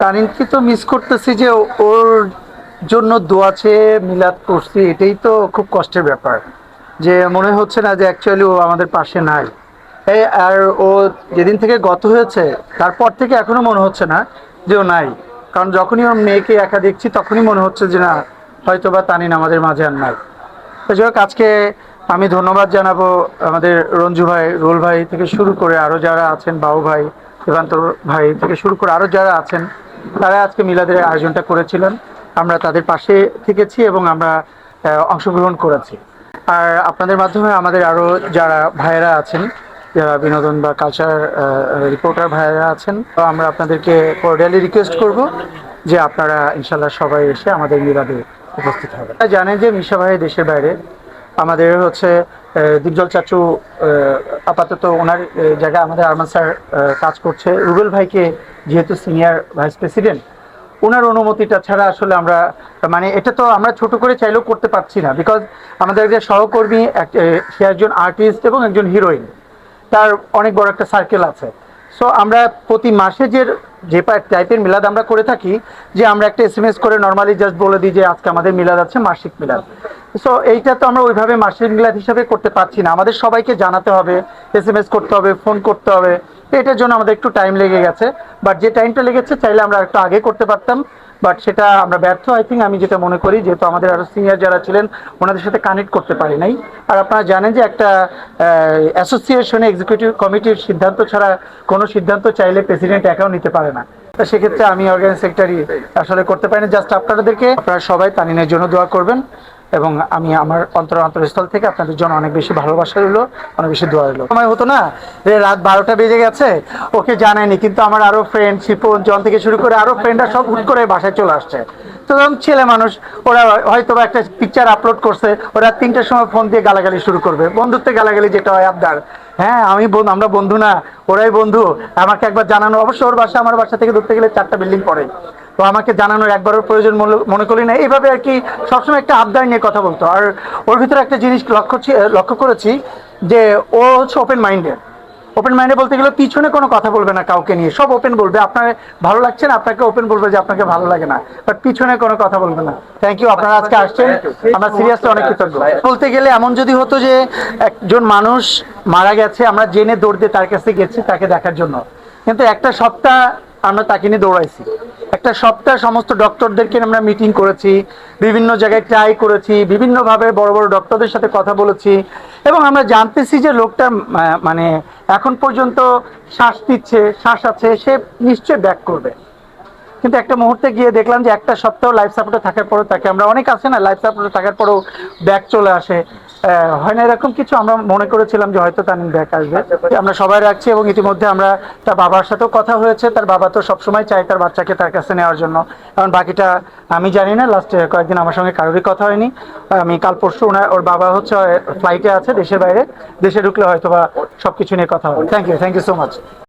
তানিমকে তো মিস করতেছি যে ওর জন্য দোয়া চেয়ে মিলাদ করছি, এটাই তো খুব কষ্টের ব্যাপার। যে মনে হচ্ছে না যে অ্যাকচুয়ালি ও আমাদের পাশে নাই। এই আর ও যেদিন থেকে গত হয়েছে তারপর থেকে এখনো মনে হচ্ছে না যে ও নাই। কারণ যখনই ওর মেয়েকে একা দেখছি তখনই মনে হচ্ছে যে না, হয়তো বা তানিন আমাদের মাঝে আর নাই। তো যাই হোক, আজকে আমি ধন্যবাদ জানাবো আমাদের রঞ্জু ভাই, রোল ভাই থেকে শুরু করে আরও যারা আছেন, বাবু ভাই, দেবান্ত ভাই থেকে শুরু করে আরও যারা আছেন, তারা আজকে মিলাদের আয়োজনটা করেছিলেন। আমরা তাদের পাশে থেকেছি এবং আমরা অংশগ্রহণ করেছি। আর আপনাদের মাধ্যমে আমাদের আরও যারা ভাইয়েরা আছেন, যারা বিনোদন বা কালচার রিপোর্টার ভাইয়েরা আছেন, তো আমরা আপনাদেরকে কর্ডিয়ালি রিকোয়েস্ট করব যে আপনারা ইনশাল্লাহ সবাই এসে আমাদের মিলাদে উপস্থিত হবে। জানেন যে মিশা ভাই দেশের বাইরে, আমাদের হচ্ছে দীপজল চাচু আপাতত ওনার জায়গায় আমাদের আরমান স্যার কাজ করছে। রুবেল ভাইকে যেহেতু সিনিয়র ভাইস প্রেসিডেন্ট, ওনার অনুমতিটা ছাড়া আসলে আমরা, মানে এটা তো আমরা ছোট করে চাইলেও করতে পারছি না। বিকজ আমাদের যে সহকর্মী সে একজন আর্টিস্ট এবং একজন হিরোইন, তার অনেক বড় একটা সার্কেল আছে। সো আমরা প্রতি মাসে যে টাইপের মিলাদ আমরা করে থাকি, যে আমরা একটা SMS করে নর্মালি জাস্ট বলে দিই যে আজকে আমাদের মিলাদ আছে, মাসিক মিলাদ। সো এইটা তো আমরা ওইভাবে মাসিক মিলাদ হিসাবে করতে পারছি না। আমাদের সবাইকে জানাতে হবে, SMS করতে হবে, ফোন করতে হবে। এটার জন্য আমাদের একটু টাইম লেগে গেছে। বাট যে টাইমটা লেগেছে চাইলে আমরা একটু আগে করতে পারতাম, বাট সেটা আমরা ব্যর্থ। আই থিঙ্ক, আমি যেটা মনে করি, যেহেতু আমাদের আরো সিনিয়র যারা ছিলেন ওনাদের সাথে কানেক্ট করতে পারি নাই। আর আপনারা জানেন যে একটা অ্যাসোসিয়েশনে এক্সিকিউটিভ কমিটির সিদ্ধান্ত ছাড়া কোনো সিদ্ধান্ত চাইলে প্রেসিডেন্ট একাও নিতে পারে না। তো সেক্ষেত্রে আমি অর্গানাইজ সেক্রেটারি আসলে করতে পারি না। জাস্ট আপনারা সবাই তানিনের জন্য দোয়া করবেন, এবং আমি আমার অন্তরস্থল থেকে আপনাদের জন্য অনেক বেশি ভালোবাসা রইলো, অনেক বেশি দোয়া রইলো। সময় হতো না যে রাত 12টা বেজে গেছে, ওকে জানায়নি, কিন্তু আমার আরো ফ্রেন্ড শিপন, জন থেকে শুরু করে আরো ফ্রেন্ডরা সব হুট করে বাসায় চলে আসছে। তো ছেলে মানুষ, ওরা হয়তো একটা পিকচার আপলোড করছে, ওরা 3টার সময় ফোন দিয়ে গালাগালি শুরু করবে, বন্ধুত্বে গালাগালি যেটা হয় আবদার। হ্যাঁ, আমরা বন্ধু না, ওরাই বন্ধু। আমাকে একবার জানানো, অবশ্য ওর বাসা আমার বাসা থেকে ধরতে গেলে 4টা বিল্ডিং পড়ে, তো আমাকে জানানোর একবারও প্রয়োজন মনে করি না। এইভাবে আর কি সবসময় একটা আবদার নিয়ে কথা বলতো। আর ওর ভিতরে একটা জিনিস লক্ষ্য করেছি, যে ও হচ্ছে ওপেন মাইন্ডেড। ওপেন মাইন্ডে বলতে গেলে পিছনে কোনো কথা বলবে না কাউকে নিয়ে, সব ওপেন বলবে। আপনার ভালো লাগছে না, আপনাকে ওপেন বলবে যে আপনাকে ভালো লাগে না, বাট পিছনে কোনো কথা বলবে না। থ্যাংক ইউ, আপনারা আজকে আসছেন, আমরা সিরিয়াসলি অনেক কৃতজ্ঞ। বলতে গেলে এমন যদি হতো যে একজন মানুষ মারা গেছে, আমরা জেনে দৌড় দিয়ে তার কাছে গেছি তাকে দেখার জন্য, কিন্তু একটা সপ্তাহ আমরা তাকে নিয়ে দৌড়াইছি। একটা সপ্তাহ সমস্ত ডক্টরদেরকে আমরা মিটিং করেছি, বিভিন্ন জায়গায় ট্রাই করেছি, বিভিন্নভাবে বড় বড় ডক্টরদের সাথে কথা বলেছি, এবং আমরা জানতেছি যে লোকটা মানে এখন পর্যন্ত শ্বাস নিচ্ছে, শ্বাস আছে, সে নিশ্চয়ই ব্যাক করবে। কিন্তু একটা মুহূর্তে গিয়ে দেখলাম যে একটা সপ্তাহ লাইফ সাপোর্টে থাকার পরও তাকে, আমরা অনেক আছে না লাইফ সাপোর্টে থাকার পরও ব্যাক চলে আসে, হয় না এরকম কিছু। আমরা মনে করেছিলাম যে হয়তো তার ব্যাক আসবে। আমরা সবাই রাখছি, এবং ইতিমধ্যে আমরা তার বাবার সাথেও কথা হয়েছে। তার বাবা তো সবসময় চায় তার বাচ্চাকে তার কাছে নেওয়ার জন্য, কারণ বাকিটা আমি জানি না। লাস্ট কয়েকদিন আমার সঙ্গে কারোরই কথা হয়নি। আমি কাল পরশু ওর বাবা হচ্ছে ফ্লাইটে আছে দেশের বাইরে, দেশে ঢুকলে হয়তো বা সবকিছু নিয়ে কথা হবে। Thank you so much.